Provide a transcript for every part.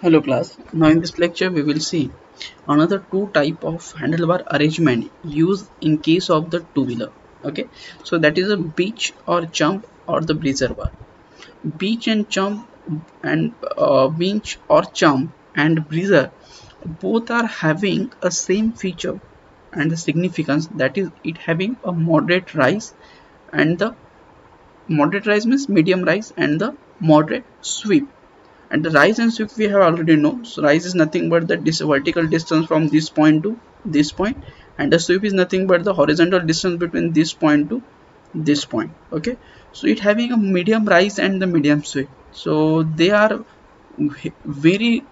Hello class. Now in this lecture we will see another two type of handlebar arrangement used in case of the two-wheeler. Okay, so that is a beach or jump or the breezer bar. Beach and jump and beach or jump and breezer both are having a same feature and the significance, that is it having a moderate rise, and the moderate rise means medium rise and the moderate sweep. And the rise and sweep we have already know. So rise is nothing but the vertical distance from this point to this point, and the sweep is nothing but the horizontal distance between this point to this point. Okay, so it having a medium rise and the medium sweep, so they are very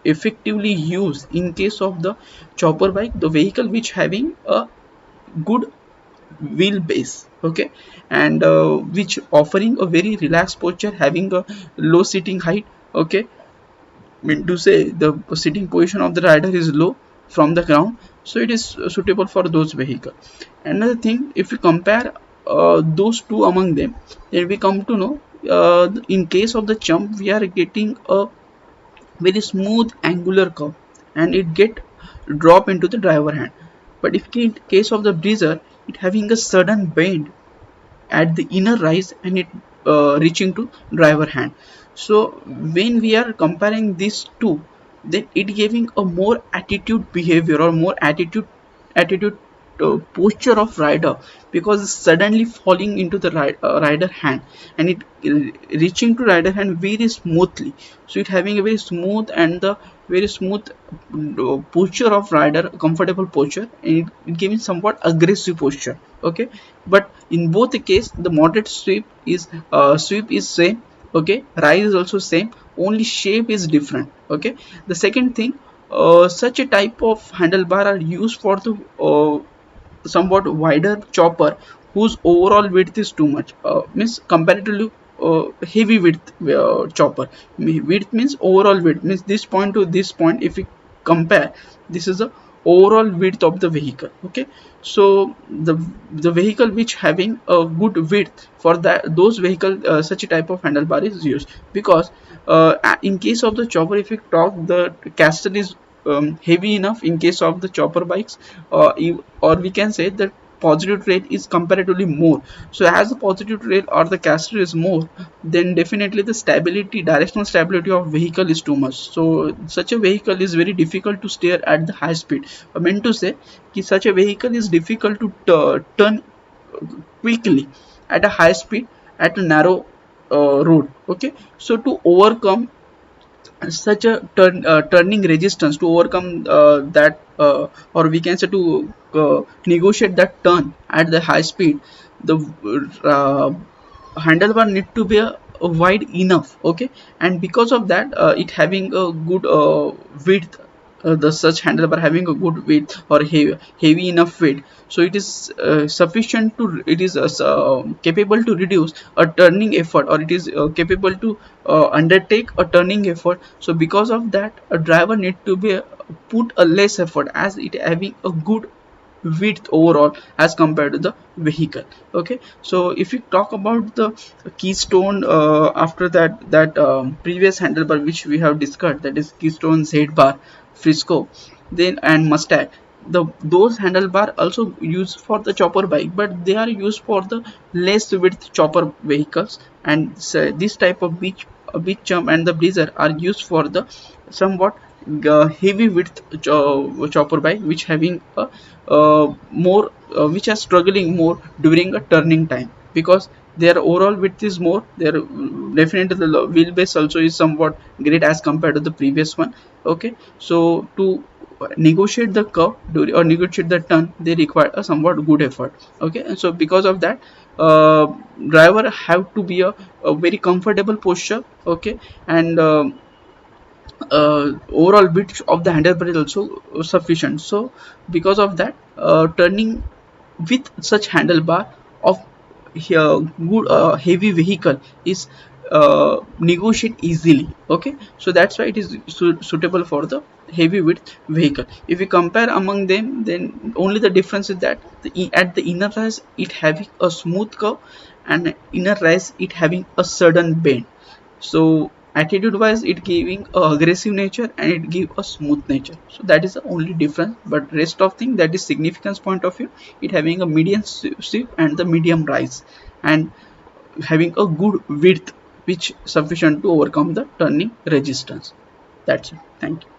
effectively used in case of the chopper bike, the vehicle which having a good wheelbase. Okay, and which offering a very relaxed posture, having a low sitting height. Okay, mean to say the sitting position of the rider is low from the ground, so it is suitable for those vehicles. Another thing, if we compare those two among them, then we come to know in case of the jump we are getting a very smooth angular curve and it get drop into the driver hand. But if in case of the breezer, it having a sudden bend at the inner rise and it reaching to driver hand. So when we are comparing these two, then it giving a more attitude behavior or more attitude posture of rider, because suddenly falling into the rider hand and it reaching to rider hand very smoothly. So it having a very smooth and the very smooth posture of rider, comfortable posture, and it giving somewhat aggressive posture. Okay, but in both the case the moderate sweep is same. Okay, rise is also same, only shape is different. Okay, the second thing, such a type of handlebar are used for the somewhat wider chopper whose overall width is too much, means comparatively heavy width chopper. Width means overall width, means this point to this point, if we compare, this is the overall width of the vehicle. Okay, so the vehicle which having a good width, for that those vehicle, such a type of handlebar is used. Because in case of the chopper, if we talk, the castle is heavy enough in case of the chopper bikes, or we can say that positive trail is comparatively more. So as the positive trail or the caster is more, then definitely the stability, directional stability of vehicle is too much, so such a vehicle is very difficult to steer at the high speed. I meant to say कि such a vehicle is difficult to turn quickly at a high speed at a narrow road. Okay, so to overcome such a turning resistance, to overcome that, or we can say to negotiate that turn at the high speed, the uh, handlebar need to be wide enough. Okay, and because of that, it having a good width, the such handlebar having a good width or heavy enough weight, so it is sufficient to, it is capable to reduce a turning effort, or it is capable to undertake a turning effort. So because of that, a driver need to be put a less effort, as it having a good width overall as compared to the vehicle. Okay, so if you talk about the keystone, after that previous handlebar which we have discussed, that is keystone, Z bar, frisco, then and mustang, those handlebar also used for the chopper bike, but they are used for the less width chopper vehicles. And so this type of beach jump and the breezer are used for the somewhat heavy width chopper bike, which having a more which are struggling more during a turning time, because their overall width is more, their definitely the wheelbase also is somewhat great as compared to the previous one. Okay, so to negotiate the curve or negotiate the turn, they require a somewhat good effort. Okay, and so because of that, uh, driver have to be a very comfortable posture. Okay, and overall width of the handlebar is also sufficient. So because of that, turning with such handlebar of good heavy vehicle is negotiate easily. Okay, so that's why it is suitable for the heavy width vehicle. If we compare among them, then only the difference is that at the inner rise it having a smooth curve, and inner rise it having a sudden bend. So attitude wise it giving a aggressive nature and it give a smooth nature. So that is the only difference, but rest of thing, that is significance point of view, it having a medium sweep and the medium rise and having a good width which sufficient to overcome the turning resistance. That's it. Thank you.